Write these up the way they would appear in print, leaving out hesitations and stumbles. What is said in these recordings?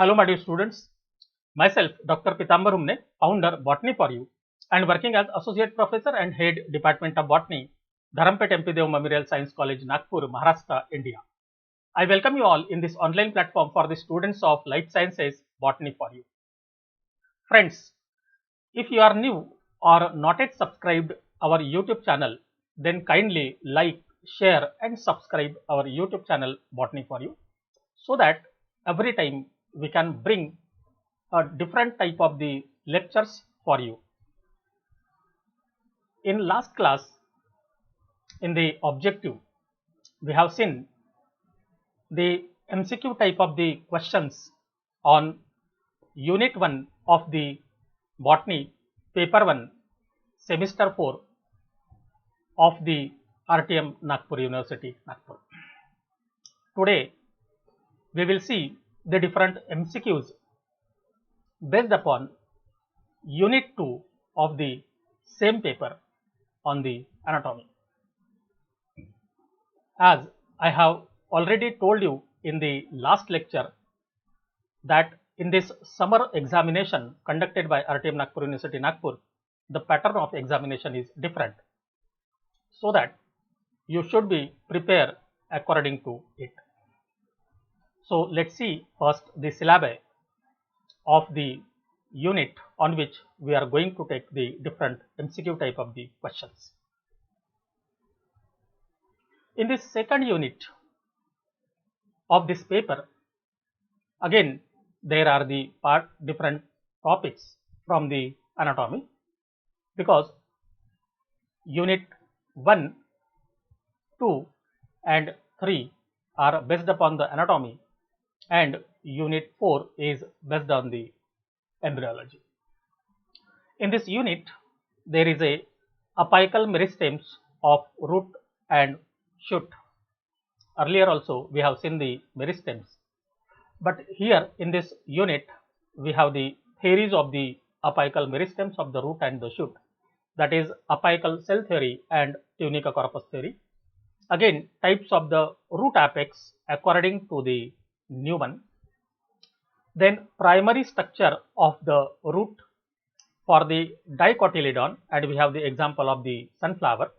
Hello, my dear students. Myself, Dr. Pitambar Humne, founder Botany for You, and working as Associate Professor and Head Department of Botany, Dharampet MP Dev Memorial Science College, Nagpur, Maharashtra, India. I welcome you all in this online platform for the students of Life Sciences Botany for You. Friends, if you are new or not yet subscribed our YouTube channel, then kindly like, share and subscribe our YouTube channel Botany for You, so that every time we can bring a different type of the lectures for you. In last class, in the objective, we have seen the MCQ type of the questions on unit 1 of the botany paper 1 semester 4 of the RTM Nagpur University, Nagpur. Today, we will see the different MCQs based upon unit 2 of the same paper on the anatomy. As I have already told you in the last lecture that in this summer examination conducted by RTM Nagpur University, Nagpur, the pattern of examination is different, so that you should be prepared according to it. So let's see first the syllabi of the unit on which we are going to take the different MCQ type of the questions. In this second unit of this paper, again there are the different topics from the anatomy, because unit 1, 2 and 3 are based upon the anatomy and unit 4 is based on the embryology. In this unit, there is a apical meristems of root and shoot. Earlier also we have seen the meristems, but here in this unit we have the theories of the apical meristems of the root and the shoot, that is apical cell theory and tunica corpus theory. Again, types of the root apex according to the Newman. Then primary structure of the root for the dicotyledon, and we have the example of the sunflower,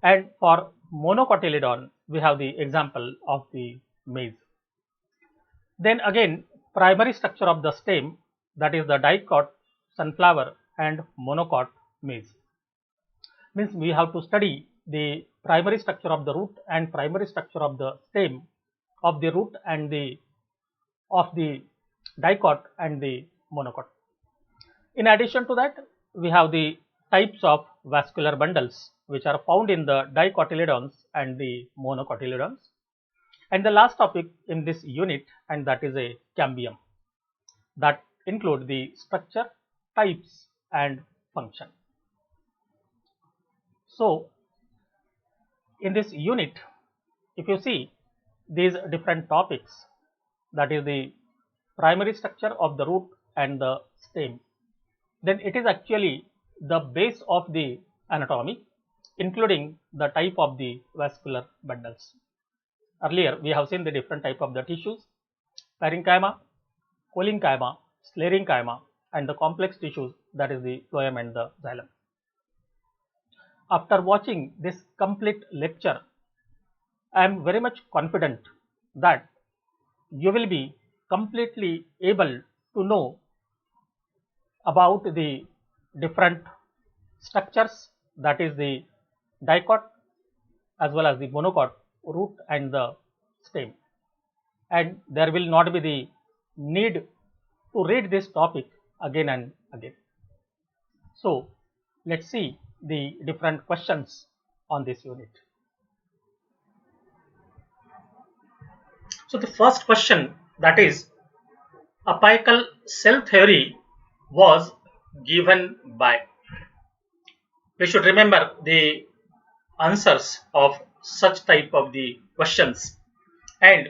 and for monocotyledon we have the example of the maize. Then again, primary structure of the stem, that is the dicot sunflower and monocot maize. Means we have to study the primary structure of the root and primary structure of the stem of the root and the dicot and the monocot. In addition to that, we have the types of vascular bundles which are found in the dicotyledons and the monocotyledons. And the last topic in this unit, and that is a cambium, that include the structure, types and function. So in this unit, if you see these different topics, that is the primary structure of the root and the stem, then it is actually the base of the anatomy, including the type of the vascular bundles. Earlier we have seen the different type of the tissues: parenchyma, cholenchyma, sclerenchyma and the complex tissues, that is the phloem and the xylem. After watching this complete lecture, I am very much confident that you will be completely able to know about the different structures, that is the dicot as well as the monocot, root and the stem, and there will not be the need to read this topic again and again. So let's see the different questions on this unit. So the first question, that is apical cell theory was given by. We should remember the answers of such type of the questions, and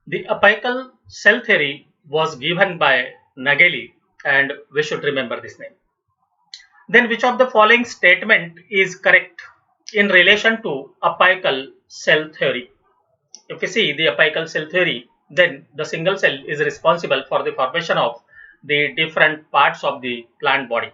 the apical cell theory was given by Nageli, and we should remember this name. Then which of the following statement is correct in relation to apical cell theory? If you see the apical cell theory, then the single cell is responsible for the formation of the different parts of the plant body.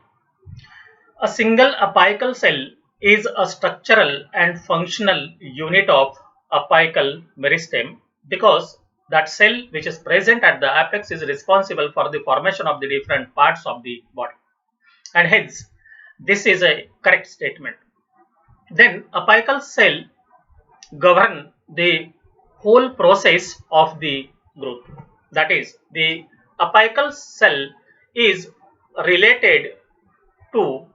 A single apical cell is a structural and functional unit of apical meristem because that cell which is present at the apex is responsible for the formation of the different parts of the body, and hence this is a correct statement. Then apical cell govern the whole process of the growth. That is, the apical cell is related to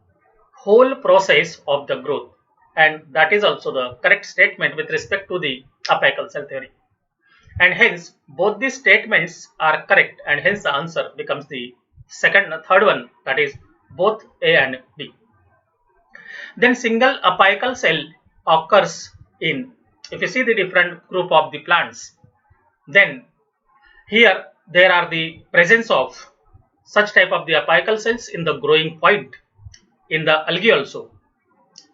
whole process of the growth, and that is also the correct statement with respect to the apical cell theory, and hence both these statements are correct, and hence the answer becomes the third one, that is both A and B. Then single apical cell occurs in, if you see the different group of the plants, then here there are the presence of such type of the apical cells in the growing point, in the algae also,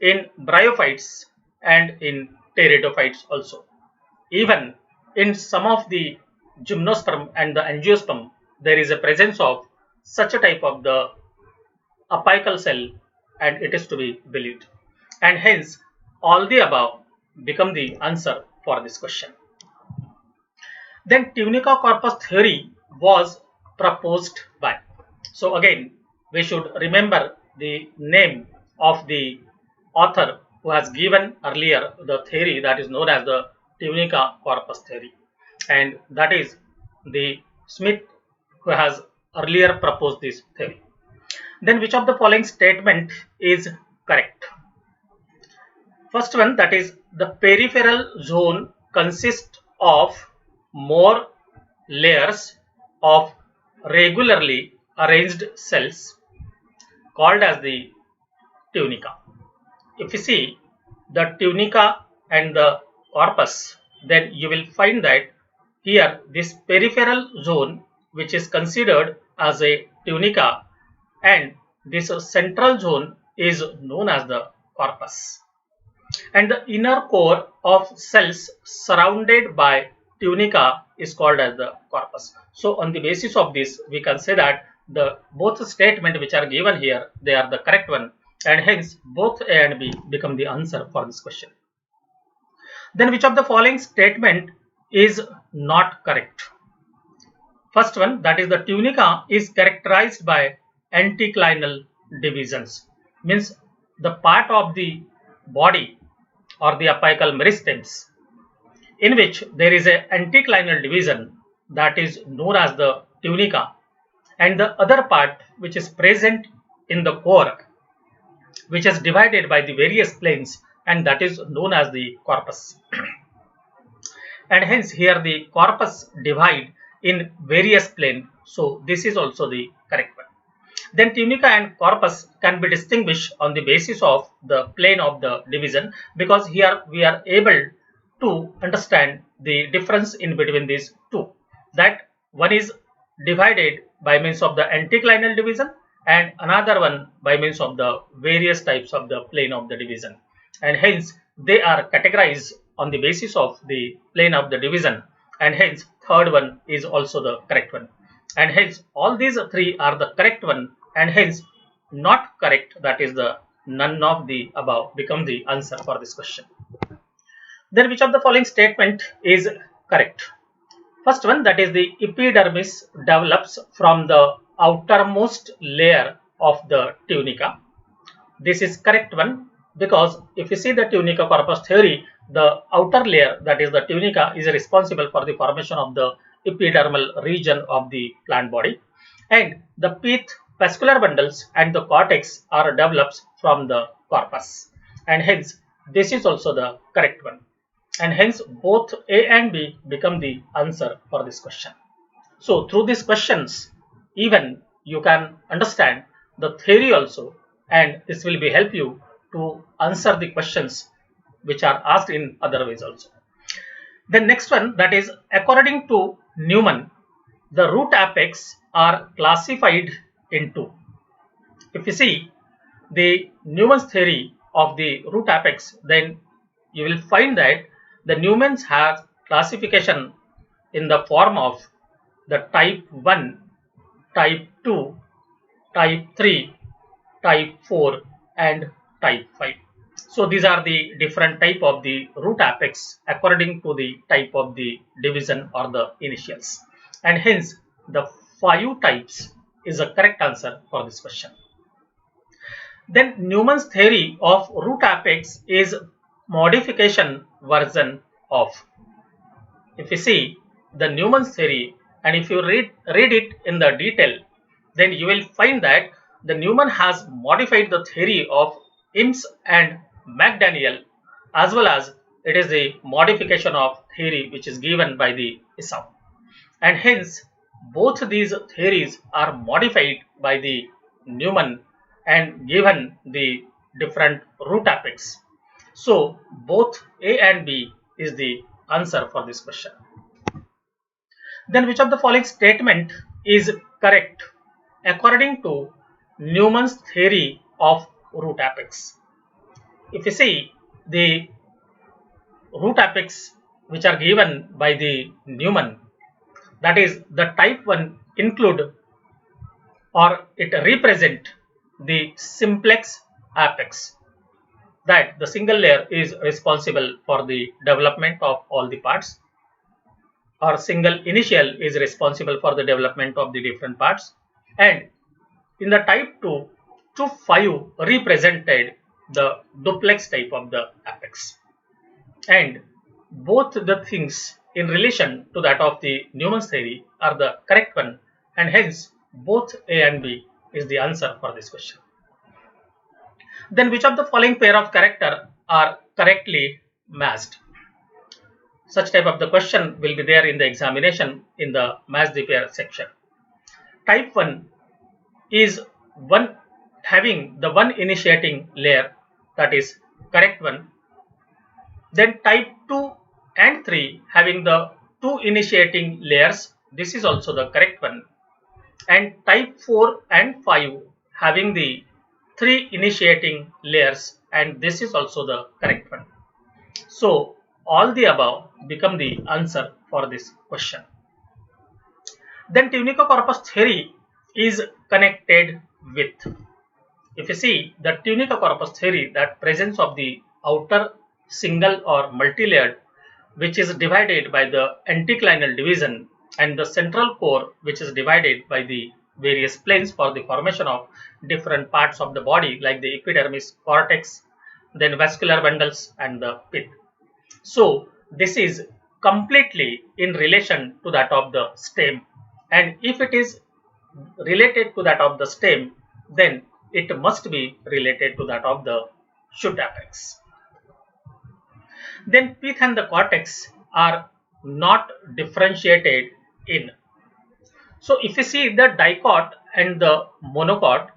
in bryophytes and in pteridophytes also. Even in some of the gymnosperm and the angiosperm, there is a presence of such a type of the apical cell, and it is to be believed, and hence all the above become the answer for this question. Then tunica corpus theory was proposed by, so again we should remember the name of the author who has given earlier the theory that is known as the tunica corpus theory, and that is the Smith, who has earlier proposed this theory. Then which of the following statement is correct? First one, that is the peripheral zone consists of more layers of regularly arranged cells called as the tunica. If you see the tunica and the corpus, then you will find that here this peripheral zone which is considered as a tunica, and this central zone is known as the corpus, and the inner core of cells surrounded by tunica is called as the corpus. So on the basis of this we can say that the both statement which are given here, they are the correct one, and hence both A and B become the answer for this question. Then which of the following statement is not correct? First one, that is the tunica is characterized by anticlinal divisions, means the part of the body or the apical meristems in which there is a anticlinal division, that is known as the tunica, and the other part which is present in the core which is divided by the various planes, and that is known as the corpus. And hence here the corpus divide in various plane, so this is also the correct one. Then tunica and corpus can be distinguished on the basis of the plane of the division, because here we are able to understand the difference in between these two, that one is divided by means of the anticlinal division and another one by means of the various types of the plane of the division, and hence they are categorized on the basis of the plane of the division, and hence third one is also the correct one, and hence all these three are the correct one, and hence not correct, that is the none of the above become the answer for this question. Then which of the following statement is correct? First one, that is the epidermis develops from the outermost layer of the tunica. This is correct one, because if you see the tunica corpus theory, the outer layer, that is the tunica, is responsible for the formation of the epidermal region of the plant body, and the pith, vascular bundles and the cortex are developed from the corpus, and hence this is also the correct one, and hence both A and B become the answer for this question. So through these questions even you can understand the theory also, and this will be help you to answer the questions which are asked in other ways also. The next one, that is according to Newman, the root apex are classified into. If you see the Newman's theory of the root apex, then you will find that the Newman's has classification in the form of the type 1, type 2, type 3, type 4 and type 5. So these are the different type of the root apex according to the type of the division or the initials, and hence the 5 types is a correct answer for this question. Then Newman's theory of root apex is modification version of. If you see the Newman's theory and if you read it in the detail, then you will find that the Newman has modified the theory of Imes and McDaniel, as well as it is a modification of theory which is given by the Isam, and hence both these theories are modified by the Newman and given the different root apex. So both A and B is the answer for this question. Then which of the following statement is correct according to Newman's theory of root apex? If you see the root apex which are given by the Newman, that is the type 1 include or it represent the simplex apex, that the single layer is responsible for the development of all the parts, or single initial is responsible for the development of the different parts, and in the type 2 to 5 represented the duplex type of the apex, and both the things in relation to that of the Newman's theory are the correct one, and hence both A and B is the answer for this question. Then which of the following pair of character are correctly matched? Such type of the question will be there in the examination in the match the pair section. Type 1 is one having the one initiating layer, that is correct one. Then type 2 and 3 having the two initiating layers, this is also the correct one, and type 4 and 5 having the 3 initiating layers, and this is also the correct one. So all the above become the answer for this question. Then Tunica-Corpus theory is connected with. If you see the Tunica-Corpus theory, that presence of the outer single or multi-layered which is divided by the anticlinal division, and the central core which is divided by the various planes for the formation of different parts of the body like the epidermis, cortex, then vascular bundles and the pith. So this is completely in relation to that of the stem, and if it is related to that of the stem, then it must be related to that of the shoot apex. Then pith and the cortex are not differentiated in. So if you see the dicot and the monocot,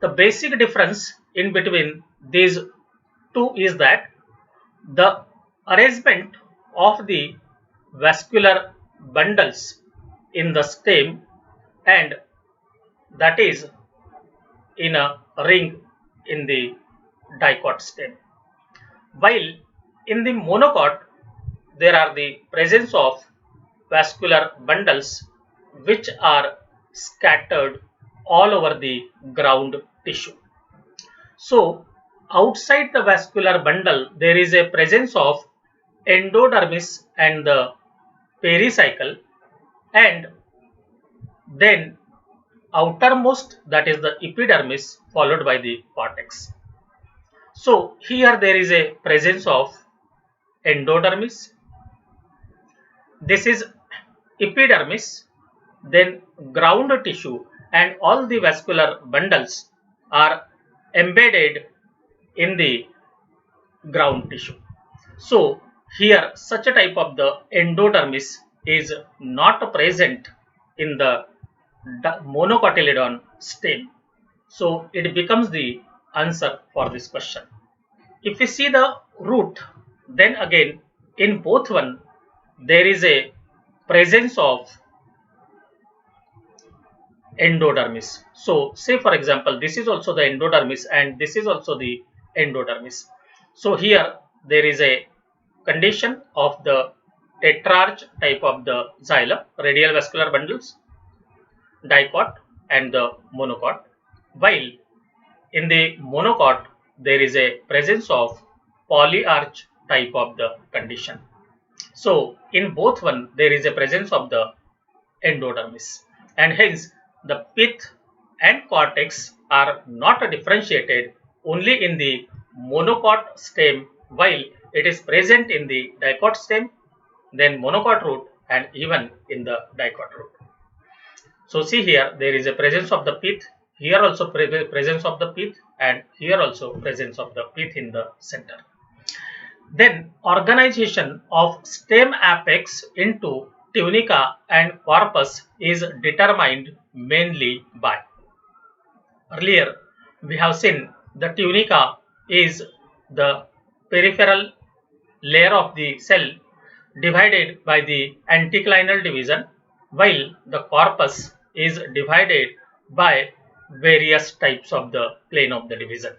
the basic difference in between these two is that the arrangement of the vascular bundles in the stem, and that is in a ring in the dicot stem, while in the monocot there are the presence of vascular bundles which are scattered all over the ground tissue. So outside the vascular bundle there is a presence of endodermis and the pericycle, and then outermost, that is the epidermis, followed by the cortex. So here there is a presence of endodermis, this is epidermis, then ground tissue, and all the vascular bundles are embedded in the ground tissue. So here such a type of the endodermis is not present in the monocotyledon stem. So it becomes the answer for this question. If we see the root, then again in both one there is a presence of endodermis. So say for example this is also the endodermis and this is also the endodermis. So here there is a condition of the tetrarch type of the xylem, radial vascular bundles, dicot and the monocot, while in the monocot there is a presence of polyarch type of the condition. So in both one there is a presence of the endodermis, and hence the pith and cortex are not differentiated only in the monocot stem, while it is present in the dicot stem, then monocot root, and even in the dicot root. So see here, there is a presence of the pith, here also presence of the pith, and here also presence of the pith in the center. Then organization of stem apex into tunica and corpus is determined mainly by. Earlier we have seen the tunica is the peripheral layer of the cell divided by the anticlinal division, while the corpus is divided by various types of the plane of the division.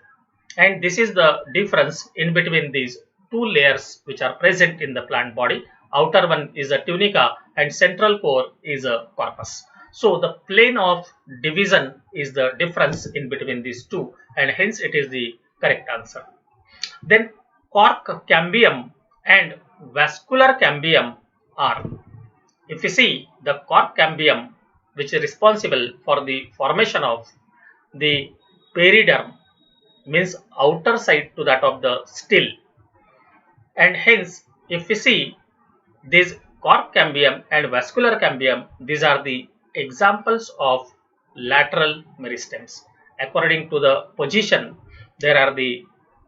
And this is the difference in between these two layers which are present in the plant body. Outer one is a tunica and central core is a corpus. So the plane of division is the difference in between these two, and hence it is the correct answer. Then cork cambium and vascular cambium are, if you see the cork cambium, which is responsible for the formation of the periderm, means outer side to that of the still, and hence if we see this cork cambium and vascular cambium, these are the examples of lateral meristems. According to the position, there are the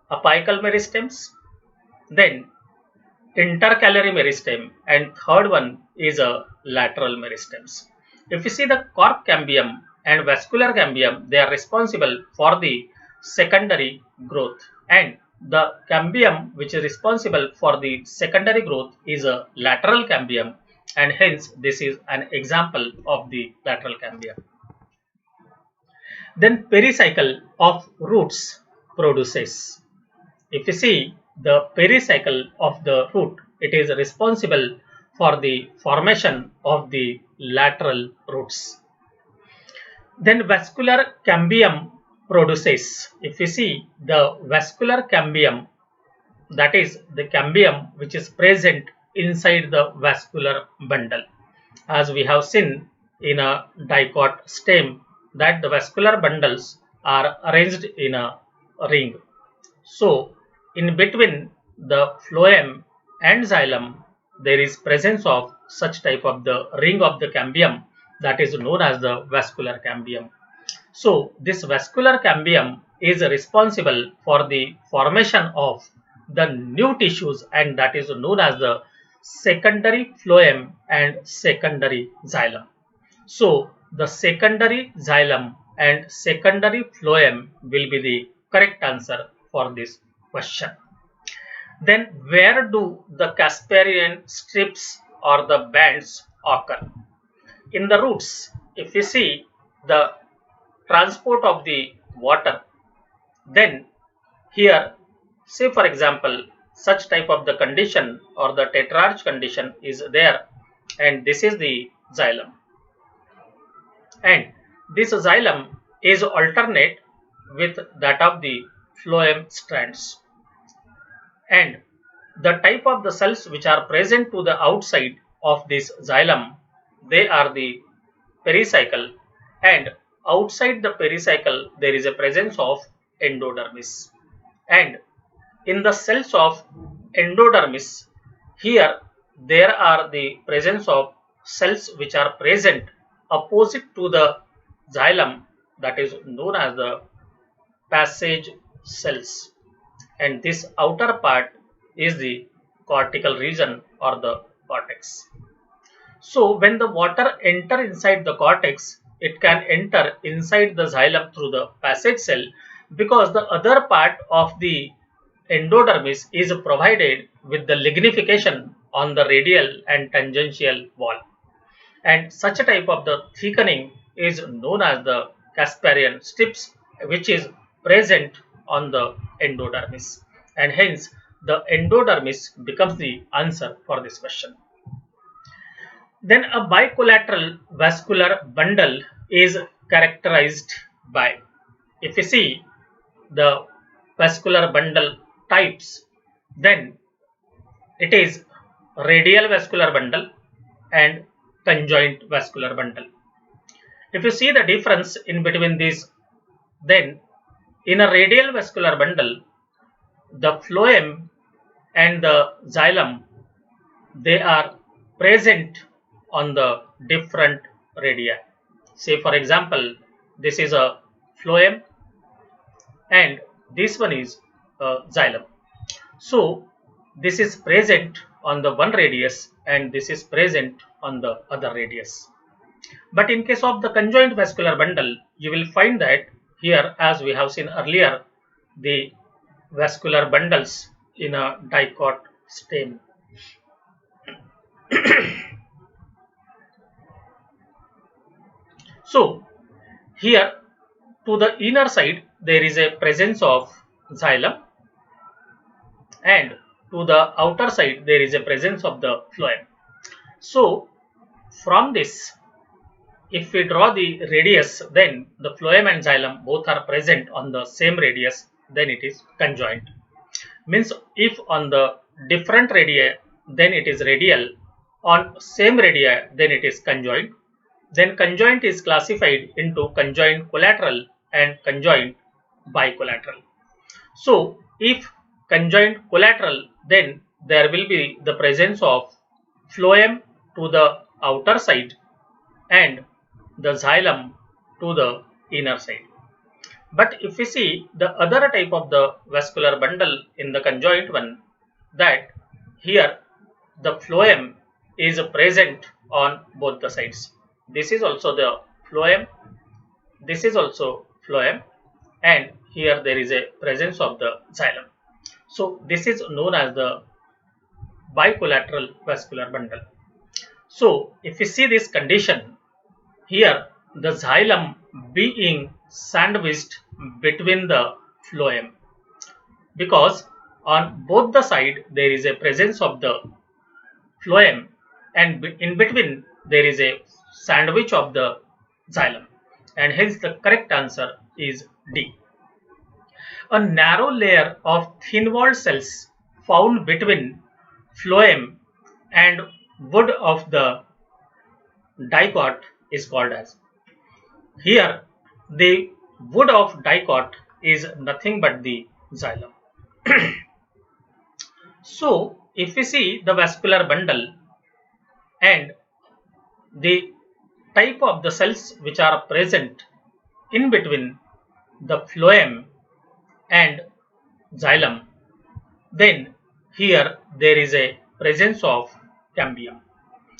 apical meristems, then intercalary meristem, and third one is a lateral meristems. If you see the cork cambium and vascular cambium, they are responsible for the secondary growth, and the cambium which is responsible for the secondary growth is a lateral cambium, and hence this is an example of the lateral cambium. Then pericycle of roots produces. If you see the pericycle of the root, it is responsible for the formation of the lateral roots. Then vascular cambium produces. If you see the vascular cambium, that is the cambium which is present inside the vascular bundle, as we have seen in a dicot stem that the vascular bundles are arranged in a ring. So in between the phloem and xylem there is presence of such type of the ring of the cambium, that is known as the vascular cambium. So this vascular cambium is responsible for the formation of the new tissues, and that is known as the secondary phloem and secondary xylem. So the secondary xylem and secondary phloem will be the correct answer for this question. Then where do the Casparian strips or the bands occur? In the roots. If you see the transport of the water, then here say for example such type of the condition or the tetrarch condition is there, and this is the xylem, and this xylem is alternate with that of the phloem strands, and the type of the cells which are present to the outside of this xylem, they are the pericycle, and outside the pericycle there is a presence of endodermis, and in the cells of endodermis, here there are the presence of cells which are present opposite to the xylem, that is known as the passage cells, and this outer part is the cortical region or the cortex. So when the water enter inside the cortex, it can enter inside the xylem through the passage cell, because the other part of the endodermis is provided with the lignification on the radial and tangential wall, and such a type of the thickening is known as the Casparian strips, which is present on the endodermis, and hence the endodermis becomes the answer for this question. Then a bicollateral vascular bundle is characterized by, if you see the vascular bundle types, then it is radial vascular bundle and conjoint vascular bundle. If you see the difference in between these, then in a radial vascular bundle, the phloem and the xylem, they are present on the different radii. Say for example, this is a phloem and this one is a xylem. So this is present on the one radius and this is present on the other radius. But in case of the conjoint vascular bundle, you will find that here, as we have seen earlier, the vascular bundles in a dicot stem. So here to the inner side there is a presence of xylem and to the outer side there is a presence of the phloem. So from this, if we draw the radius, then the phloem and xylem both are present on the same radius, then it is conjoint. Means if on the different radii, then it is radial, on same radii, then it is conjoint. Then conjoint is classified into conjoint collateral and conjoint bicollateral. So if conjoint collateral, then there will be the presence of phloem to the outer side and the xylem to the inner side. But if we see the other type of the vascular bundle in the conjoint one, that here the phloem is present on both the sides. This is also the phloem, this is also phloem, and here there is a presence of the xylem. So this is known as the bicollateral vascular bundle. So if we see this condition, here the xylem being sandwiched between the phloem, because on both the side there is a presence of the phloem and in between there is a sandwich of the xylem, and hence the correct answer is D. A narrow layer of thin-walled cells found between phloem and wood of the dicot is called as. Here the wood of dicot is nothing but the xylem. So if we see the vascular bundle and the type of the cells which are present in between the phloem and xylem, then here there is a presence of cambium,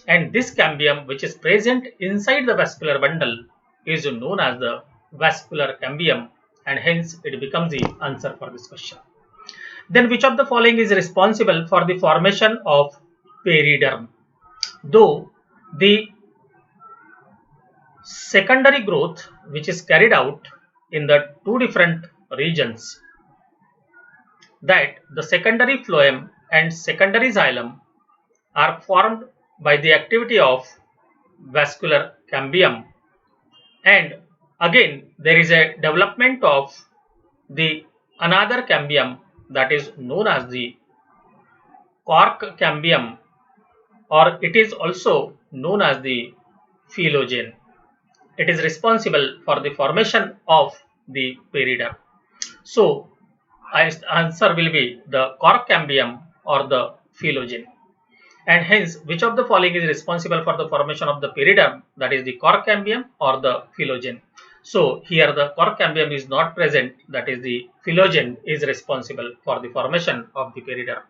and this cambium which is present inside the vascular bundle is known as the vascular cambium, and hence it becomes the answer for this question. Then which of the following is responsible for the formation of periderm? Though the secondary growth which is carried out in the two different regions, that the secondary phloem and secondary xylem are formed by the activity of vascular cambium, and again there is a development of the another cambium that is known as the cork cambium, or it is also known as the phylogeny. It is responsible for the formation of the periderm. So answer will be the cork cambium or the phylogeny. And hence which of the following is responsible for the formation of the periderm, that is the cork cambium or the phylogeny. So here the cork cambium is not present, that is the phylogeny is responsible for the formation of the periderm.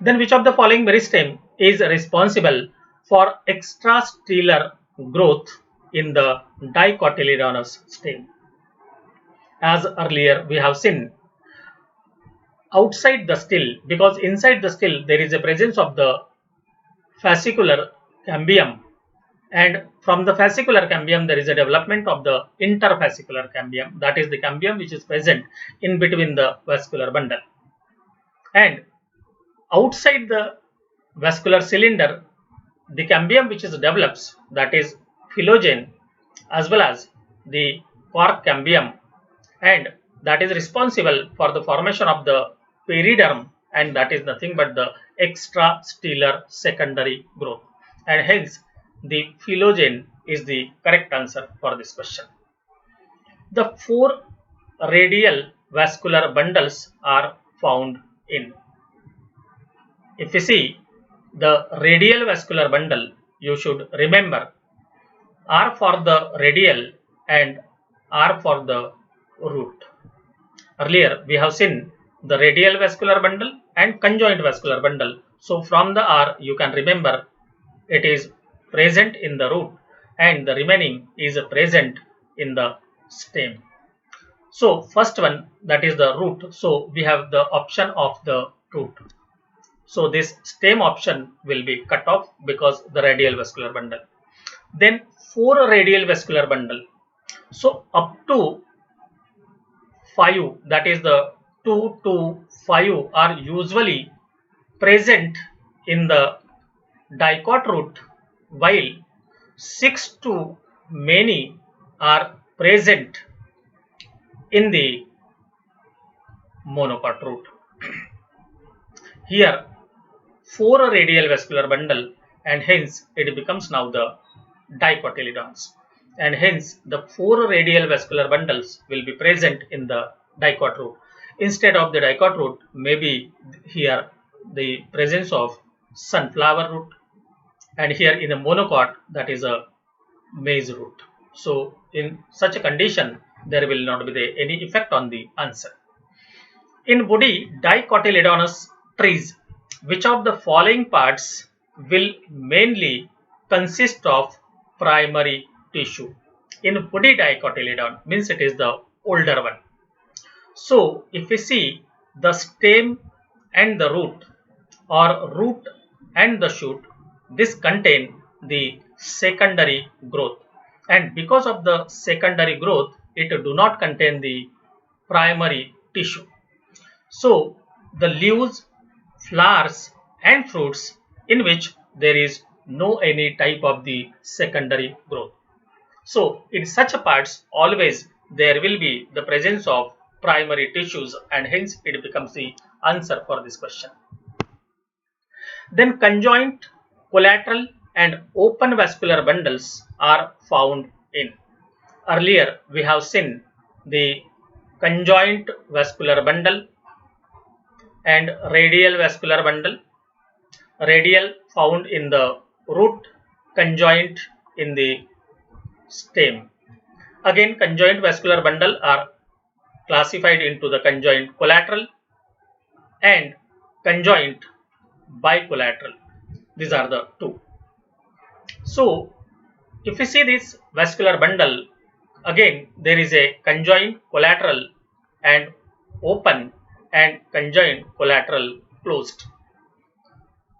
Then which of the following meristem is responsible for extrastellar growth in the dicotyledonous stem? As earlier we have seen, outside the still, because inside the still there is a presence of the fascicular cambium, and from the fascicular cambium there is a development of the interfascicular cambium, that is the cambium which is present in between the vascular bundle. And outside the vascular cylinder the cambium which is develops, that is phylogen, as well as the cork cambium, and that is responsible for the formation of the periderm, and that is nothing but the extrastellar secondary growth, and hence the phylogen is the correct answer for this question. The four radial vascular bundles are found in. If you see the radial vascular bundle, you should remember R for the radial and R for the root. Earlier we have seen the radial vascular bundle and conjoint vascular bundle. So from the R you can remember it is present in the root and the remaining is present in the stem. So first one, that is the root. So we have the option of the root. So this stem option will be cut off because the radial vascular bundle. Then four radial vascular bundle. So up to 5, that is the 2 to 5 are usually present in the dicot root, while 6 to many are present in the monocot root. Here 4 radial vascular bundle, and hence it becomes now the dicotyledons, and hence the 4 radial vascular bundles will be present in the dicot root. Instead of the dicot root, maybe here the presence of sunflower root, and here in the monocot that is a maize root. So in such a condition there will not be any effect on the answer. In woody dicotyledonous trees, which of the following parts will mainly consist of primary tissue? In woody dicotyledon, means it is the older one. So if we see the stem and the root, or root and the shoot, this contain the secondary growth, and because of the secondary growth it do not contain the primary tissue. So the leaves, flowers and fruits in which there is no any type of the secondary growth. So in such parts always there will be the presence of primary tissues, and hence it becomes the answer for this question. Then conjoint, collateral and open vascular bundles are found in. Earlier we have seen the conjoint vascular bundle and radial vascular bundle. Radial found in the root, conjoint in the stem. Again conjoint vascular bundle are classified into the conjoint collateral and conjoint bicollateral. These are the two. So if we see this vascular bundle, again there is a conjoint collateral and open and conjoint collateral closed.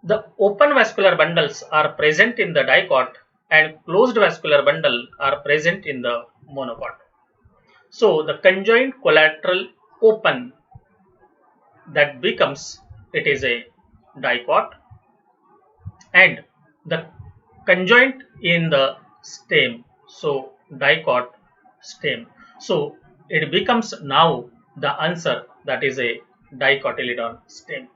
The open vascular bundles are present in the dicot and closed vascular bundle are present in the monocot. So the conjoint collateral open, that becomes it is a dicot, and the conjoint in the stem, so dicot stem. So it becomes now the answer, that is a dicotyledon stem.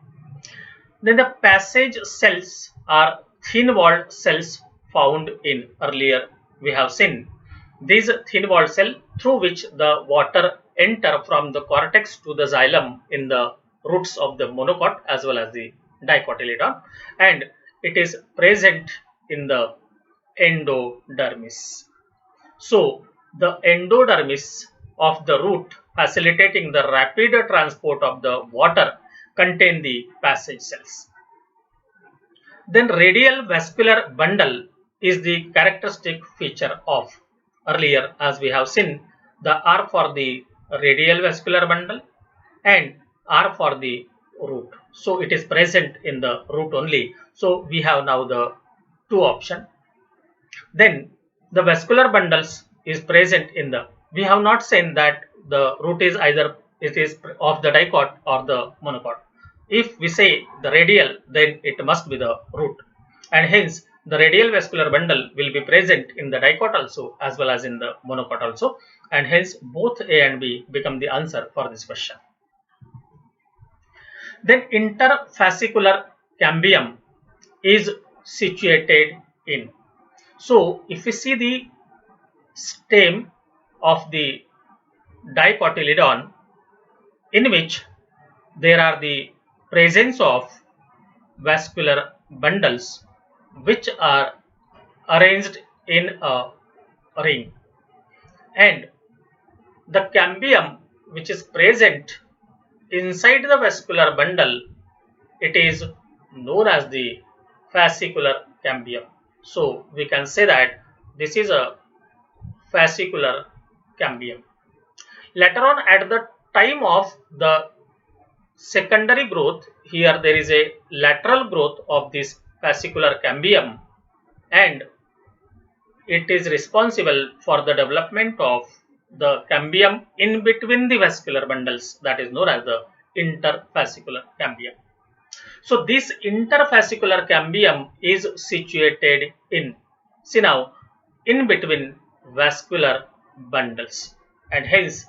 Then the passage cells are thin walled cells found in. Earlier we have seen these thin walled cell through which the water enter from the cortex to the xylem in the roots of the monocot as well as the dicotyledon, and it is present in the endodermis. So the endodermis of the root, facilitating the rapid transport of the water, contain the passage cells. Then radial vascular bundle is the characteristic feature of. Earlier as we have seen, the R for the radial vascular bundle and R for the root. So it is present in the root only. So we have now the two option. Then the vascular bundles is present in the, we have not seen that the root is either it is of the dicot or the monocot. If we say the radial, then it must be the root, and hence the radial vascular bundle will be present in the dicot also as well as in the monocot also, and hence both A and B become the answer for this question. Then interfascicular cambium is situated in. So if we see the stem of the dicotyledon, in which there are the presence of vascular bundles which are arranged in a ring, and the cambium which is present inside the vascular bundle, it is known as the fascicular cambium. So we can say that this is a fascicular cambium. Later on, at the time of the secondary growth, here there is a lateral growth of this fascicular cambium, and it is responsible for the development of the cambium in between the vascular bundles, that is known as the interfascicular cambium. So this interfascicular cambium is situated in, see now, in between vascular bundles, and hence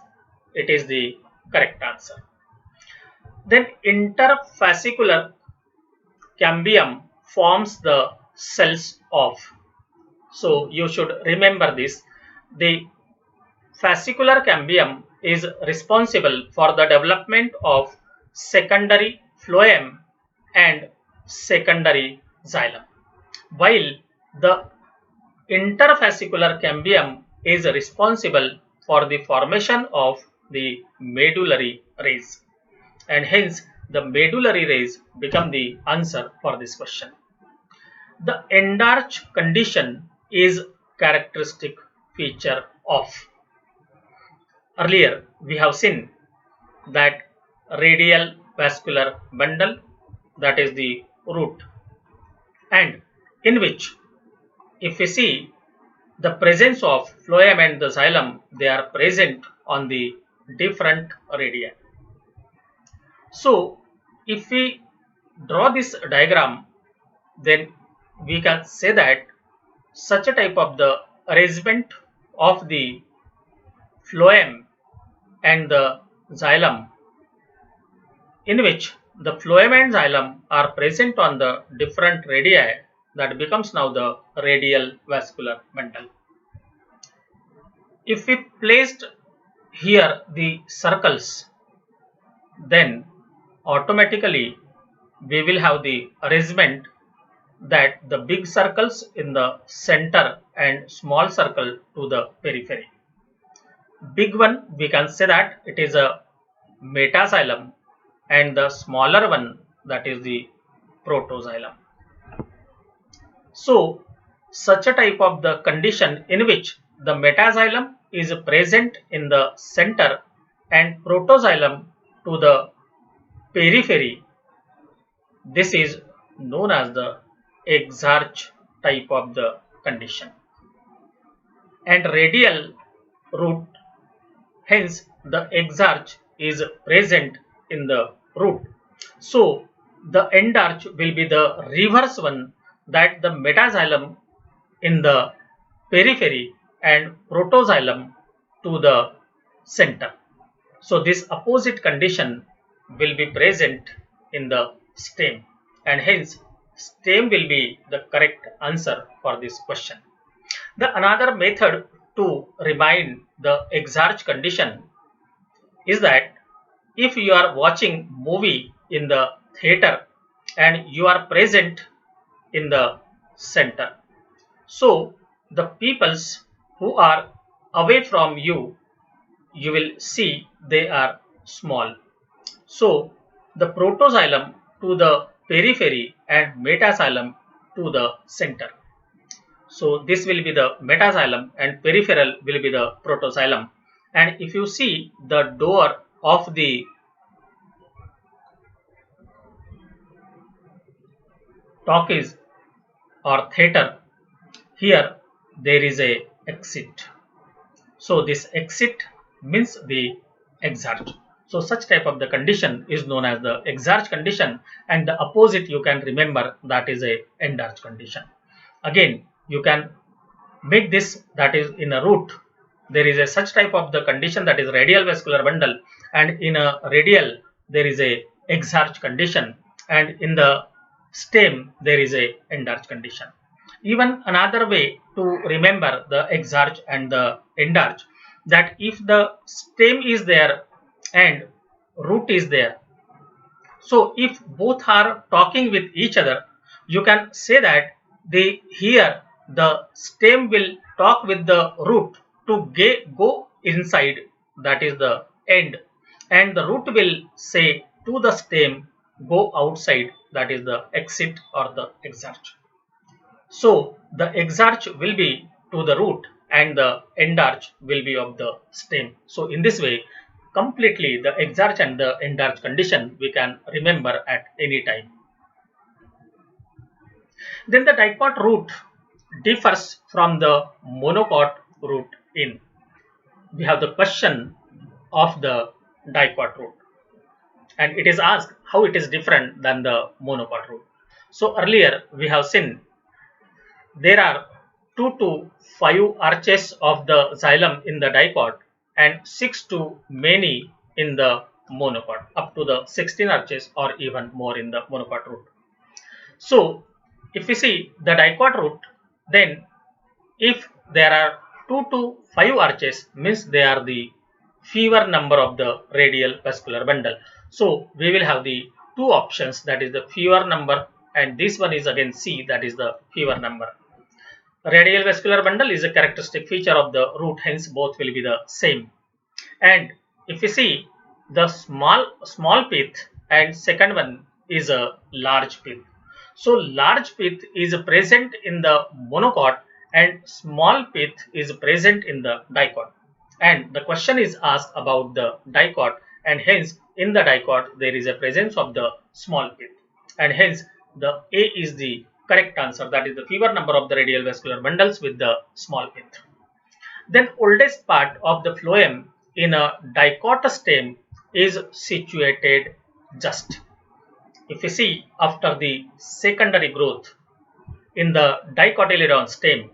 it is the correct answer. Then interfascicular cambium forms the cells of, so you should remember this, the fascicular cambium is responsible for the development of secondary phloem and secondary xylem, while the interfascicular cambium is responsible for the formation of the medullary rays, and hence the medullary rays become the answer for this question. The endarch condition is characteristic feature of. Earlier we have seen that radial vascular bundle, that is the root, and in which if we see the presence of phloem and the xylem, they are present on the different radii. So if we draw this diagram, then we can say that such a type of the arrangement of the phloem and the xylem, in which the phloem and xylem are present on the different radii, that becomes now the radial vascular bundle. If we placed here the circles, then automatically we will have the arrangement that the big circles in the center and small circle to the periphery. Big one, we can say that it is a metaxylem, and the smaller one, that is the protoxylem. So such a type of the condition in which the metaxylem is present in the center and protoxylem to the periphery, this is known as the exarch type of the condition. And radial root, hence the exarch is present in the root. So the endarch will be the reverse one, that the metaxylem in the periphery and protoxylem to the center. So this opposite condition will be present in the stem, and hence stem will be the correct answer for this question. The another method to remind the exarch condition is that if you are watching movie in the theater and you are present in the center, so the peoples who are away from you, you will see they are small. So the protoxylem to the periphery and metaxylem to the center. So this will be the metaxylem and peripheral will be the protoxylem. And if you see the door of the talkies or theater, here there is a exit. So this exit means the exarch. So such type of the condition is known as the exarch condition, and the opposite you can remember, that is a endarch condition. Again, you can make this, that is in a root there is a such type of the condition, that is radial vascular bundle, and in a radial there is a exarch condition, and in the stem there is a endarch condition. Even another way to remember the exarch and the endarch, that if the stem is there and root is there, so if both are talking with each other, you can say that here the stem will talk with the root to go inside, that is the end, and the root will say to the stem go outside, that is the exit or the exarch. So the exarch will be to the root and the endarch will be of the stem. So in this way, completely the exarch and the endarch condition we can remember at any time. Then the dicot root differs from the monocot root in. We have the question of the dicot root, and it is asked how it is different than the monocot root. So earlier we have seen there are 2 to 5 arches of the xylem in the dicot and 6 to many in the monocot, up to the 16 arches or even more in the monocot root. So if we see the dicot root, then if there are 2 to 5 arches, means they are the fewer number of the radial vascular bundle. So we will have the two options, that is the fewer number, and this one is again C, that is the fewer number. Radial vascular bundle is a characteristic feature of the root, hence both will be the same. And if you see the small pith and second one is a large pith. So large pith is present in the monocot and small pith is present in the dicot. And the question is asked about the dicot, and hence in the dicot there is a presence of the small pith, and hence the A is the correct answer, that is the fewer number of the radial vascular bundles with the small pith. Then oldest part of the phloem in a dicot stem is situated just. If you see after the secondary growth in the dicotyledon stem,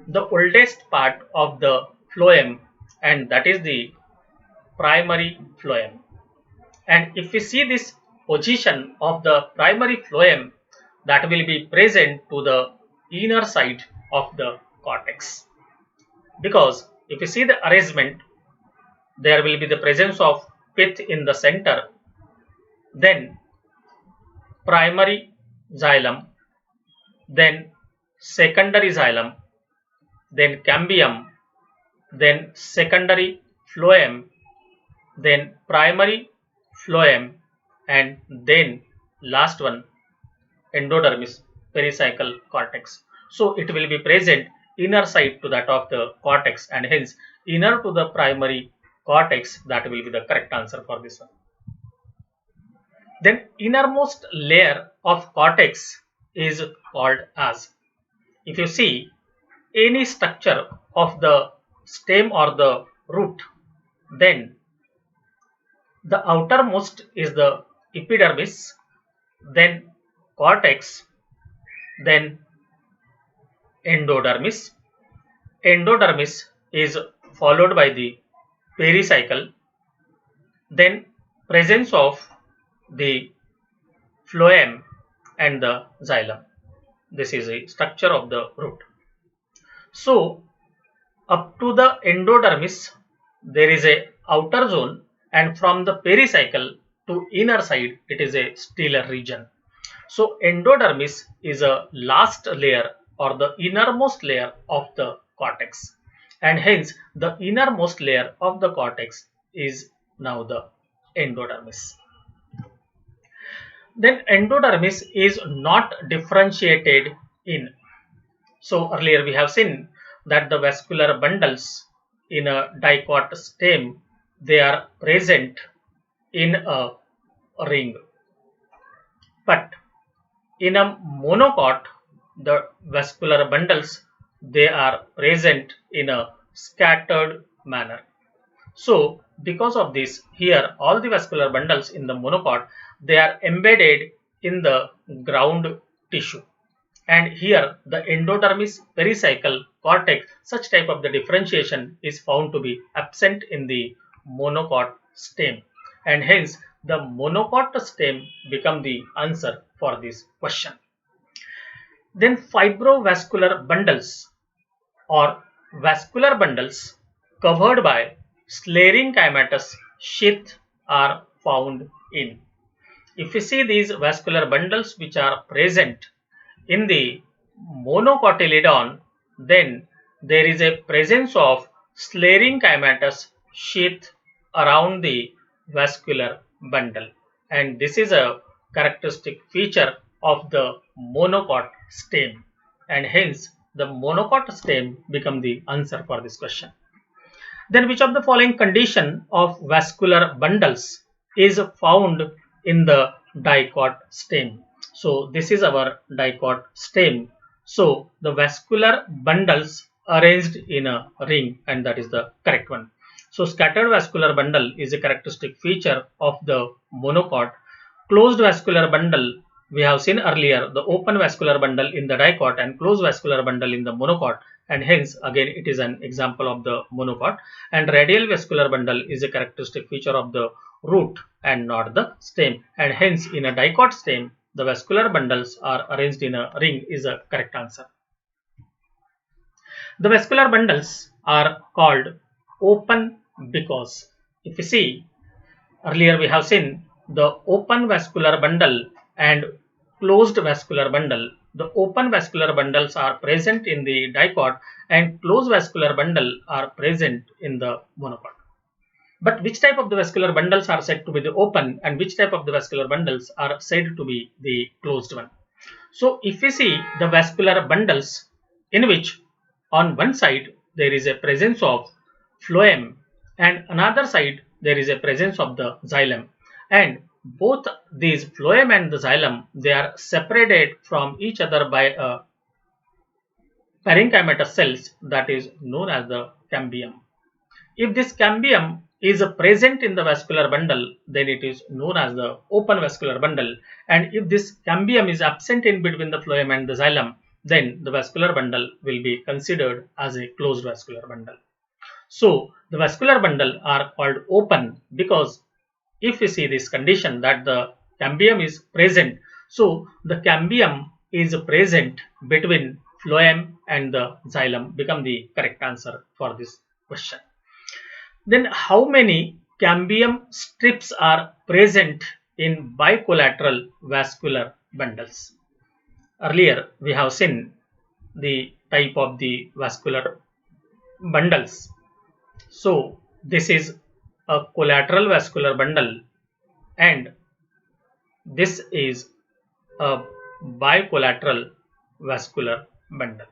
the oldest part of the phloem, and that is the primary phloem. And if we see this position of the primary phloem, that will be present to the inner side of the cortex, because if you see the arrangement, there will be the presence of pith in the center, then primary xylem, then secondary xylem, then cambium, then secondary phloem, then primary phloem, and then last one endodermis, pericycle cortex. So it will be present inner side to that of the cortex, and hence inner to the primary cortex, that will be the correct answer for this one. Then innermost layer of cortex is called as, if you see any structure of the stem or the root, then the outermost is the epidermis, then cortex, then endodermis. Endodermis is followed by the pericycle, then presence of the phloem and the xylem. This is a structure of the root. So up to the endodermis there is a outer zone, and from the pericycle to inner side it is a stellar region. So endodermis is a last layer or the innermost layer of the cortex, and hence the innermost layer of the cortex is now the endodermis. Then endodermis is not differentiated in. So earlier we have seen that the vascular bundles in a dicot stem, they are present in a ring, but in a monocot the vascular bundles, they are present in a scattered manner. So because of this, here all the vascular bundles in the monocot, they are embedded in the ground tissue, and here the endodermis, pericycle, cortex, such type of the differentiation is found to be absent in the monocot stem, and hence the monocot stem become the answer for this question. Then fibrovascular bundles or vascular bundles covered by sclerenchymatous sheath are found in. If we see these vascular bundles which are present in the monocotyledon, then there is a presence of sclerenchymatous sheath around the vascular bundle, and this is a characteristic feature of the monocot stem, and hence the monocot stem become the answer for this question. Then which of the following condition of vascular bundles is found in the dicot stem? So this is our dicot stem. So the vascular bundles arranged in a ring, and that is the correct one. So scattered vascular bundle is a characteristic feature of the monocot. Closed vascular bundle, we have seen earlier the open vascular bundle in the dicot and closed vascular bundle in the monocot, and hence again it is an example of the monocot. And radial vascular bundle is a characteristic feature of the root and not the stem, and hence in a dicot stem the vascular bundles are arranged in a ring is a correct answer. The vascular bundles are called open because if you see earlier we have seen the open vascular bundle and closed vascular bundle. The open vascular bundles are present in the dicot and closed vascular bundle are present in the monocot. But which type of the vascular bundles are said to be the open and which type of the vascular bundles are said to be the closed one? So if we see the vascular bundles in which on one side there is a presence of phloem and another side there is a presence of the xylem, and both these phloem and the xylem, they are separated from each other by a parenchymatous cells that is known as the cambium. If this cambium is present in the vascular bundle, then it is known as the open vascular bundle, and if this cambium is absent in between the phloem and the xylem, then the vascular bundle will be considered as a closed vascular bundle. So the vascular bundle are called open because if we see this condition that the cambium is present, so the cambium is present between phloem and the xylem become the correct answer for this question. Then how many cambium strips are present in bicollateral vascular bundles? Earlier we have seen the type of the vascular bundles. So this is a collateral vascular bundle and this is a bicollateral vascular bundle.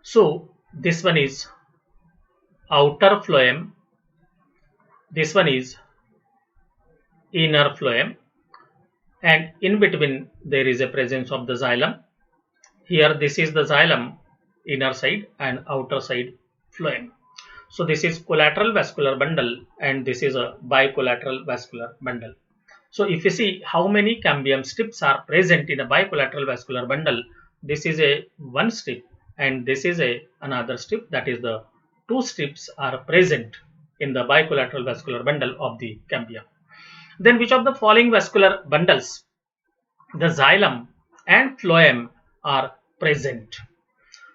So this one is outer phloem, this one is inner phloem, and in between there is a presence of the xylem. Here this is the xylem, inner side, and outer side phloem. So this is collateral vascular bundle and this is a bicollateral vascular bundle. So if you see how many cambium strips are present in a bicollateral vascular bundle, this is a one strip and this is a another strip, that is the two strips are present in the bicollateral vascular bundle of the cambium. Then which of the following vascular bundles the xylem and phloem are present?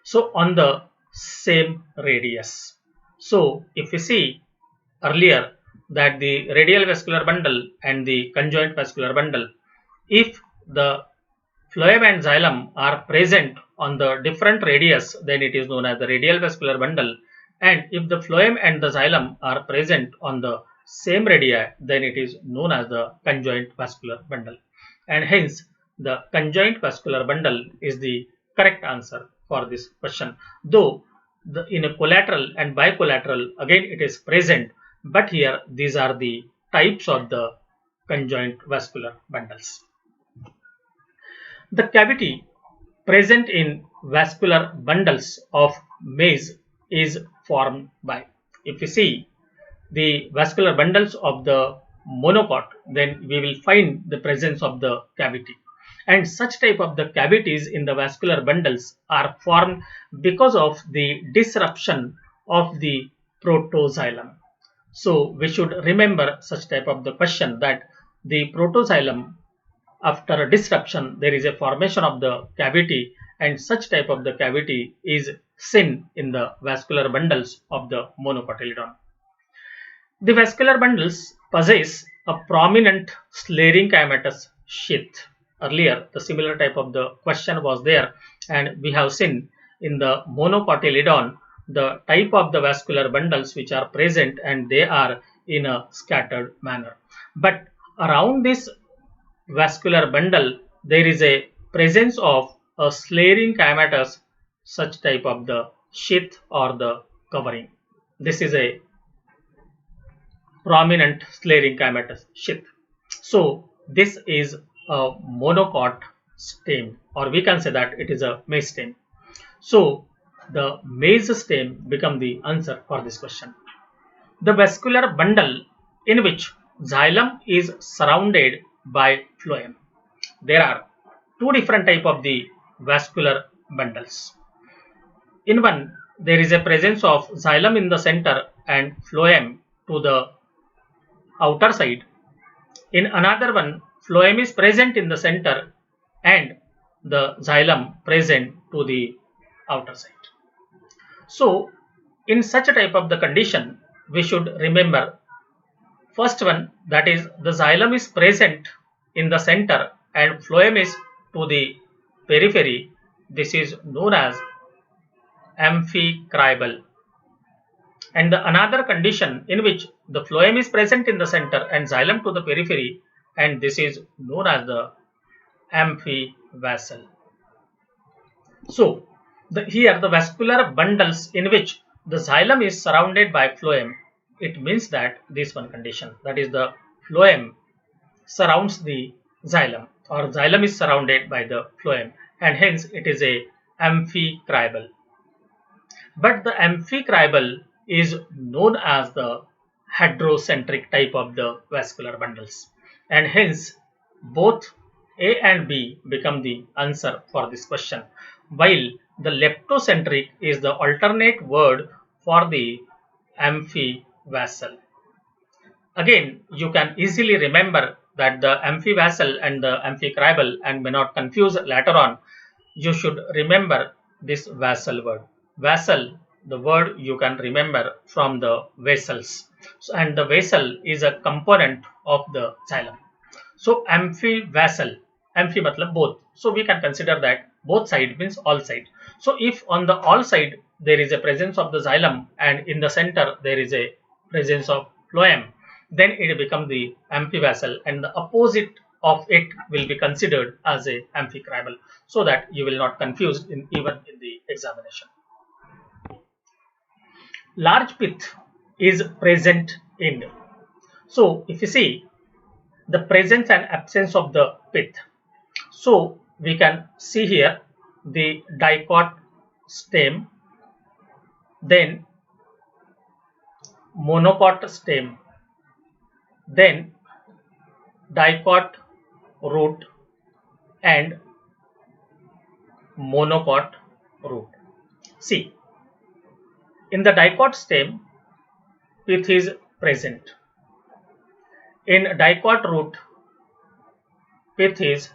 So on the same radius. So if we see earlier that the radial vascular bundle and the conjoint vascular bundle, if the phloem and xylem are present on the different radius, then it is known as the radial vascular bundle, and if the phloem and the xylem are present on the same radii, then it is known as the conjoint vascular bundle, and hence the conjoint vascular bundle is the correct answer for this question. Though in a collateral and bicollateral again it is present, but here these are the types of the conjoint vascular bundles. The cavity present in vascular bundles of maize is formed by, if we see the vascular bundles of the monocot, then we will find the presence of the cavity, and such type of the cavities in the vascular bundles are formed because of the disruption of the protoxylem. So we should remember such type of the question, that the protoxylem, after a disruption there is a formation of the cavity, and such type of the cavity is seen in the vascular bundles of the monocotyledon. The vascular bundles possess a prominent sclerenchymatous sheath. Earlier, the similar type of the question was there, and we have seen in the monocotyledon the type of the vascular bundles which are present, and they are in a scattered manner. But around this vascular bundle, there is a presence of a sclerenchymatous such type of the sheath or the covering. This is a prominent sclerenchymatous sheath. So this is a monocot stem, or we can say that it is a maize stem. So the maize stem become the answer for this question. The vascular bundle in which xylem is surrounded by phloem. There are two different type of the vascular bundles. In one, there is a presence of xylem in the center and phloem to the outer side. In another one, phloem is present in the center and the xylem present to the outer side. So in such a type of the condition, we should remember first one, that is the xylem is present in the center and phloem is to the periphery. This is known as amphicribal. And the another condition in which the phloem is present in the center and xylem to the periphery, and this is known as the amphivasal. So here the vascular bundles in which the xylem is surrounded by phloem, it means that this one condition, that is the phloem surrounds the xylem, or xylem is surrounded by the phloem, and hence it is a amphicribal. But the amphicribal is known as the heterocentric type of the vascular bundles, and hence both A and B become the answer for this question, while the leptocentric is the alternate word for the amphivasal. Again, you can easily remember that the amphivasal and the amphicribal, and may not confuse later on. You should remember this vasal word. Vasal, the word you can remember from the vessels, and the vessel is a component of the xylem. So amphivasal, amphi matlab both, so we can consider that both side means all side. So if on the all side there is a presence of the xylem and in the center there is a presence of phloem, then it becomes the amphivasal, and the opposite of it will be considered as a amphicribal, so that you will not confuse even in the examination. Large pith is present in. So if you see the presence and absence of the pith, so we can see here the dicot stem, then monocot stem, then dicot root and monocot root. See, in the dicot stem, pith is present. In dicot root, pith is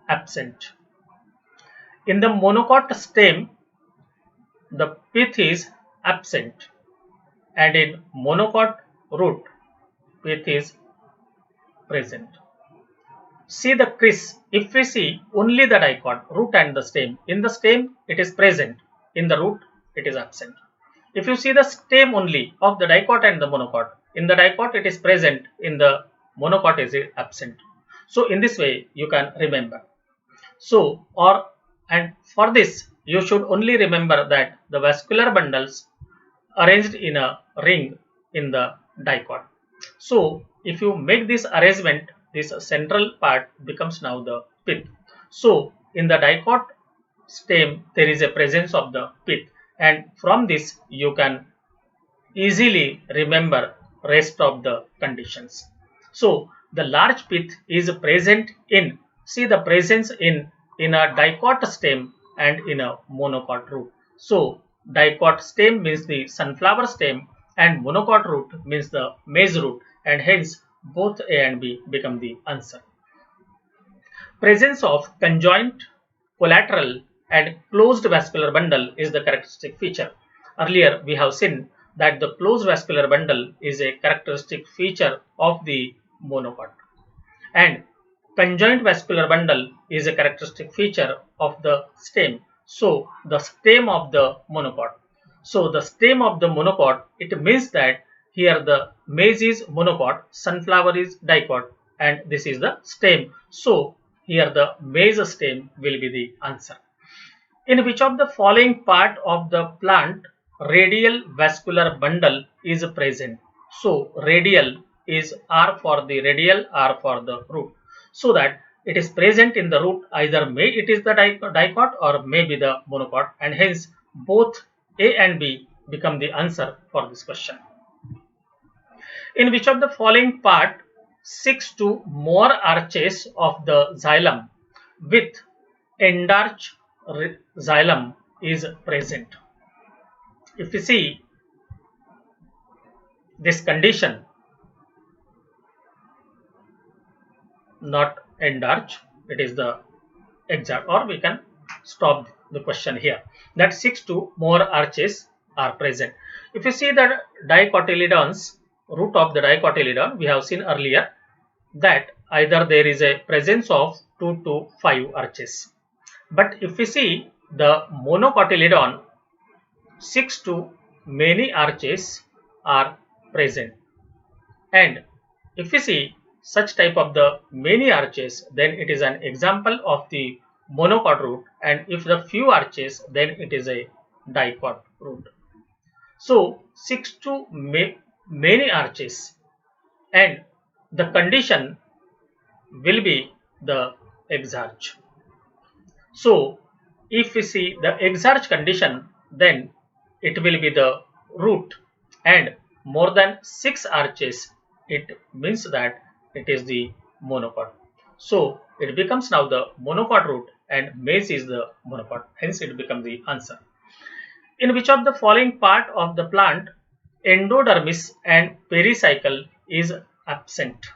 absent. In the monocot stem, the pith is absent, and in monocot root, pith is present. See the cris. If we see only the dicot, root and the stem, in the stem it is present, in the root it is absent. If you see the stem only of the dicot and the monocot, in the dicot it is present, in the monocot is absent. So in this way you can remember. So and for this you should only remember that the vascular bundles arranged in a ring in the dicot. So if you make this arrangement, this central part becomes now the pith. So in the dicot stem there is a presence of the pith, and from this you can easily remember rest of the conditions. So the large pith is present in see the presence in a dicot stem and in a monocot root. So dicot stem means the sunflower stem and monocot root means the maize root, and hence both A and B become the answer. Presence of conjoint, collateral and closed vascular bundle is the characteristic feature. Earlier we have seen that the closed vascular bundle is a characteristic feature of the monocot, and conjoint vascular bundle is a characteristic feature of the stem. So the stem of the monocot. So the stem of the monocot, it means that here the maize is monocot, sunflower is dicot, and this is the stem. So here the maize stem will be the answer. In which of the following part of the plant radial vascular bundle is present? So radial is R for the radial, R for the root. So that it is present in the root, either may it is the dicot or may be the monocot, and hence both A and B become the answer for this question. In which of the following part 6 to more arches of the xylem with endarch xylem is present? If you see this condition, not endarch, it is the exact, or we can stop the question here, that 6 to more arches are present. If you see the dicotyledons, root of the dicotyledon, we have seen earlier that either there is a presence of 2 to 5 arches. But if we see the monocotyledon, 6 to many arches are present. And if we see such type of the many arches, then it is an example of the monocot root, and if the few arches, then it is a dicot root. So 6 to many arches, and the condition will be the exarch. So if we see the exarch condition, then it will be the root, and more than 6 arches, it means that it is the monocot. So it becomes now the monocot root, and maize is the monocot, hence it becomes the answer. In which of the following part of the plant endodermis and pericycle is absent?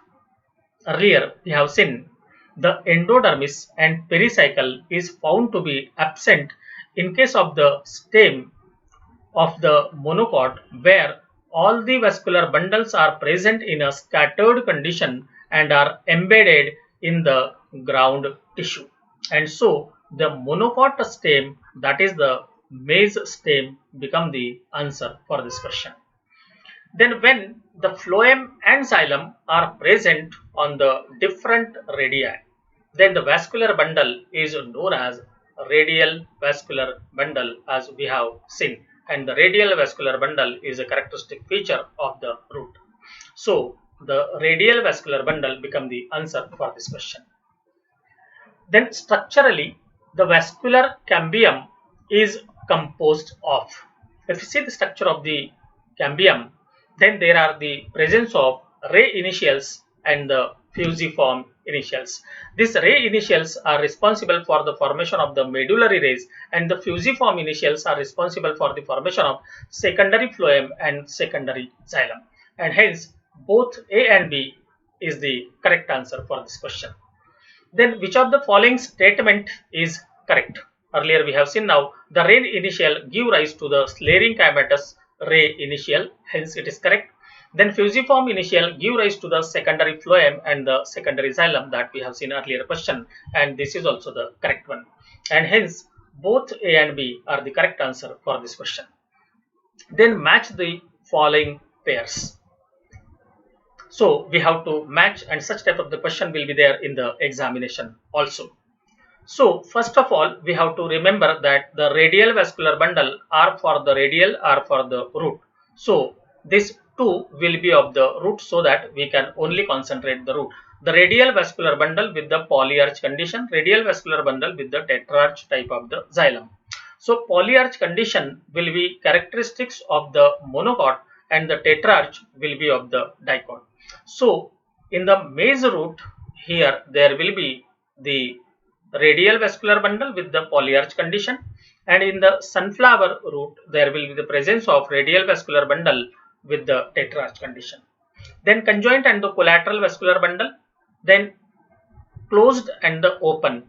Earlier we have seen the endodermis and pericycle is found to be absent in case of the stem of the monocot, where all the vascular bundles are present in a scattered condition and are embedded in the ground tissue. And so the monocot stem, that is the maize stem, become the answer for this question. Then when the phloem and xylem are present on the different radii, then the vascular bundle is known as radial vascular bundle, as we have seen, and the radial vascular bundle is a characteristic feature of the root. So the radial vascular bundle become the answer for this question. Then structurally, the vascular cambium is composed of, if you see the structure of the cambium, then there are the presence of ray initials and the fusiform initials. These ray initials are responsible for the formation of the medullary rays, and the fusiform initials are responsible for the formation of secondary phloem and secondary xylem, and hence both A and B is the correct answer for this question. Then which of the following statement is correct? Earlier we have seen now the ray initial give rise to the Schleierhain-Coimatus ray initial, hence it is correct. Then fusiform initial give rise to the secondary phloem and the secondary xylem, that we have seen earlier question, and this is also the correct one, and hence both A and B are the correct answer for this question. Then match the following pairs. So we have to match, and such type of the question will be there in the examination also. So first of all, we have to remember that the radial vascular bundle are for the radial, are for the root. So this 2 will be of the root, so that we can only concentrate the root. The radial vascular bundle with the polyarch condition, radial vascular bundle with the tetrarch type of the xylem. So polyarch condition will be characteristics of the monocot, and the tetrarch will be of the dicot. So in the maize root, here there will be the radial vascular bundle with the polyarch condition, and in the sunflower root there will be the presence of radial vascular bundle with the tetrarch condition. Then conjoint and the collateral vascular bundle, then closed and the open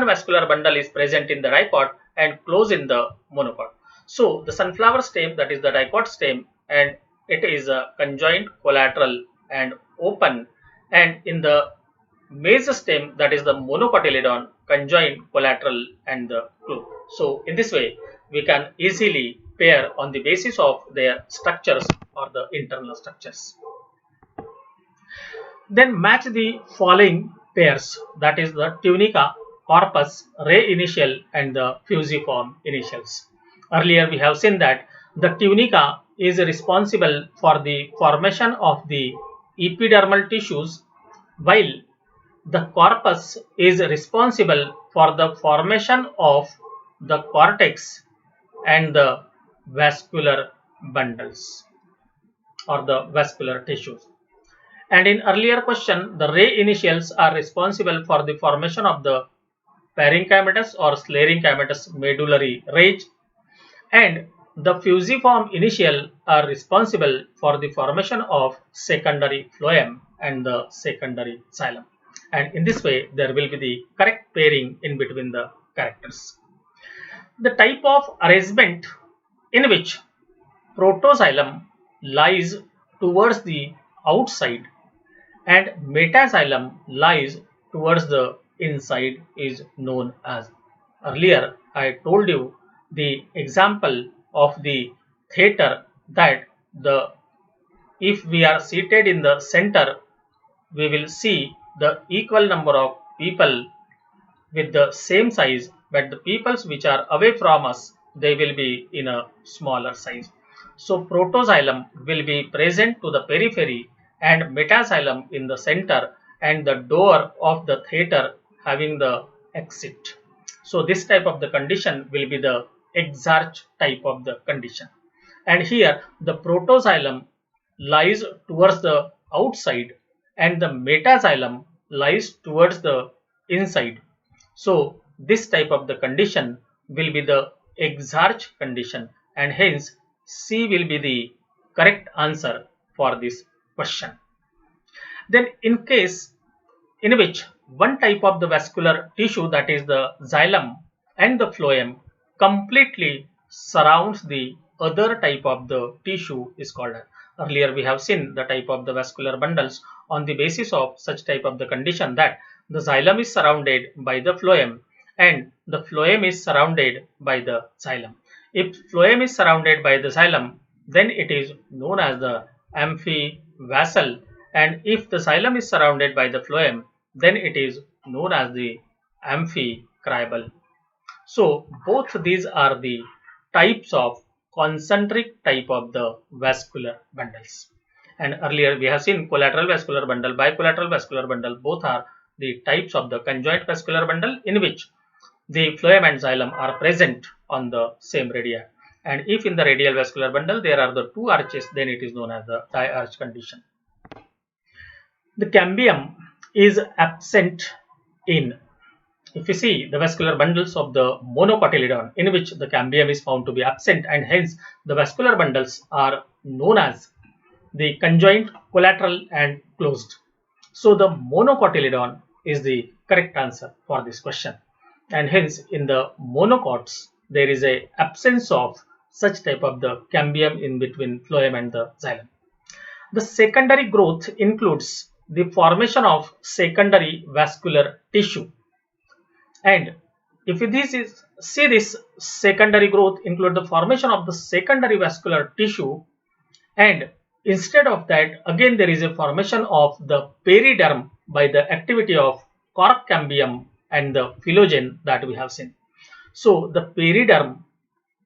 vascular bundle is present in the dipod and closed in the monopod. So the sunflower stem, that is the dipod stem, and it is a conjoint, collateral and open, and in the maize stem, that is the monocotyledon, conjoint, collateral and the closed. So in this way we can easily pair on the basis of their structures or the internal structures. Then match the following pairs, that is the tunica, corpus, ray initial and the fusiform initials. Earlier we have seen that the tunica is responsible for the formation of the epidermal tissues, while the corpus is responsible for the formation of the cortex and the vascular bundles or the vascular tissues. And in earlier question, the ray initials are responsible for the formation of the parenchymatous or sclerenchymatous medullary ridge, and the fusiform initial are responsible for the formation of secondary phloem and the secondary xylem. And in this way, there will be the correct pairing in between the characters. The type of arrangement in which protoxylem lies towards the outside and metaxylem lies towards the inside is known as. Earlier I told you the example of the theater, that if we are seated in the center, we will see the equal number of people with the same size, but the peoples which are away from us, they will be in a smaller size. So protoxylem will be present to the periphery and metaxylem in the center, and the door of the theater having the exit. So this type of the condition will be the exarch type of the condition. And here the protoxylem lies towards the outside and the metaxylem lies towards the inside. So this type of the condition will be the exarch condition, and hence C will be the correct answer for this question. Then in case in which one type of the vascular tissue, that is the xylem and the phloem, completely surrounds the other type of the tissue is called. Earlier we have seen the type of the vascular bundles on the basis of such type of the condition, that the xylem is surrounded by the phloem and the phloem is surrounded by the xylem. If phloem is surrounded by the xylem, then it is known as the amphivasal, and if the xylem is surrounded by the phloem, then it is known as the amphicribal. So both these are the types of concentric type of the vascular bundles. And earlier we have seen collateral vascular bundle, bicollateral vascular bundle, both are the types of the conjoint vascular bundle in which the phloem and xylem are present on the same radii. And if in the radial vascular bundle there are the two arches, then it is known as the diarch condition. The cambium is absent in, if you see the vascular bundles of the monocotyledon, in which the cambium is found to be absent, and hence the vascular bundles are known as the conjoint, collateral and closed. So the monocotyledon is the correct answer for this question, and hence in the monocots there is a absence of such type of the cambium in between phloem and the xylem. The secondary growth includes the formation of secondary vascular tissue, and if see this secondary growth include the formation of the secondary vascular tissue, and instead of that again there is a formation of the periderm by the activity of cork cambium and the phyllogen that we have seen. So the periderm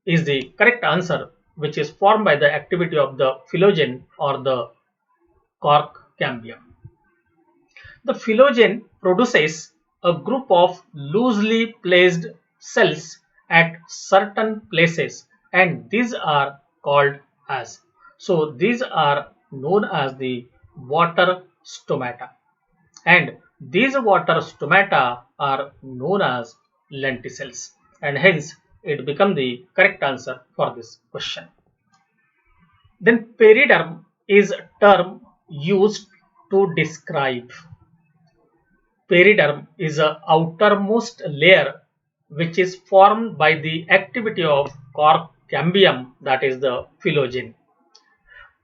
is the correct answer, which is formed by the activity of the phyllogen or the cork cambium. The phyllogen produces a group of loosely placed cells at certain places, and these are called as, so these are known as the water stomata, and these water stomata are known as lenticels, and hence it becomes the correct answer for this question. Then periderm is a term used to describe. Periderm is a outermost layer which is formed by the activity of cork cambium, that is the phylogeny.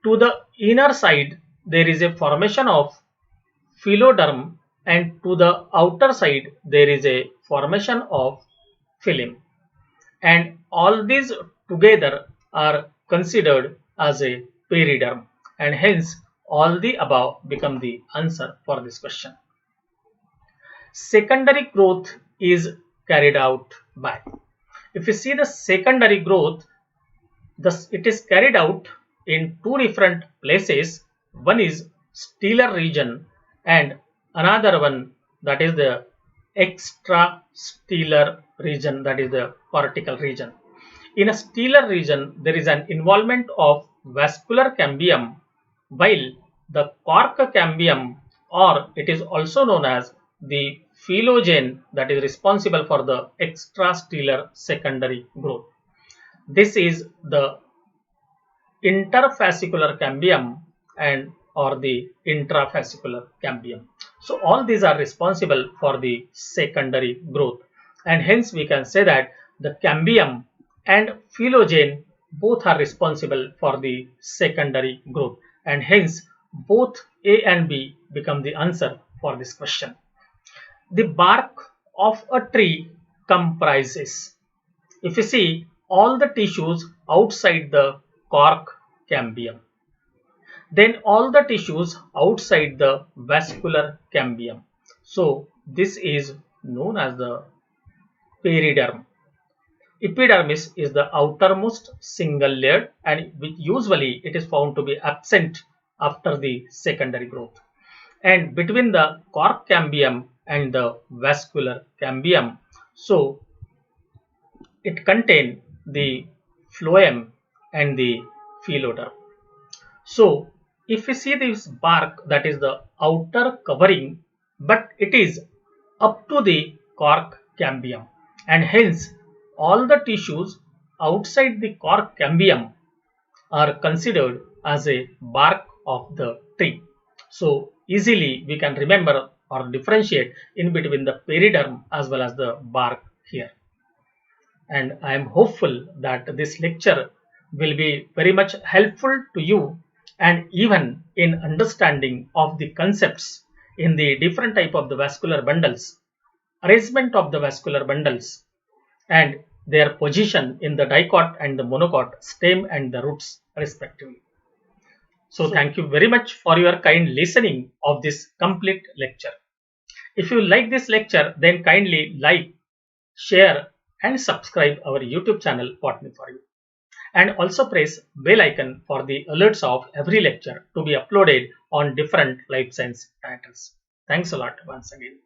To the inner side there is a formation of phylloderm, and to the outer side there is a formation of phylum, and all these together are considered as a periderm, and hence all the above become the answer for this question. Secondary growth is carried out by. If you see the secondary growth, it is carried out in two different places. One is stellar region and another one, that is the extrastellar region, that is the cortical region. In a stellar region there is an involvement of vascular cambium, while the cork cambium, or it is also known as the phylogeny, that is responsible for the extrastellar secondary growth. This is the interfascicular cambium and or the intrafascicular cambium. So all these are responsible for the secondary growth, and hence we can say that the cambium and phylogeny both are responsible for the secondary growth, and hence both A and B become the answer for this question. The bark of a tree comprises, if you see, all the tissues outside the cork cambium, then all the tissues outside the vascular cambium. So this is known as the periderm. Epidermis is the outermost single layer, and which usually it is found to be absent after the secondary growth. And between the cork cambium and the vascular cambium, so it contains the phloem and the phylloderm. So if we see this bark, that is the outer covering, but it is up to the cork cambium, and hence all the tissues outside the cork cambium are considered as a bark of the tree. So easily we can remember or differentiate in between the periderm as well as the bark here. And I am hopeful that this lecture will be very much helpful to you, and even in understanding of the concepts in the different type of the vascular bundles, arrangement of the vascular bundles, and their position in the dicot and the monocot, stem and the roots respectively. So thank you very much for your kind listening of this complete lecture. If you like this lecture, then kindly like, share and subscribe our YouTube channel Botany for You, and also press bell icon for the alerts of every lecture to be uploaded on different life science titles. Thanks a lot once again.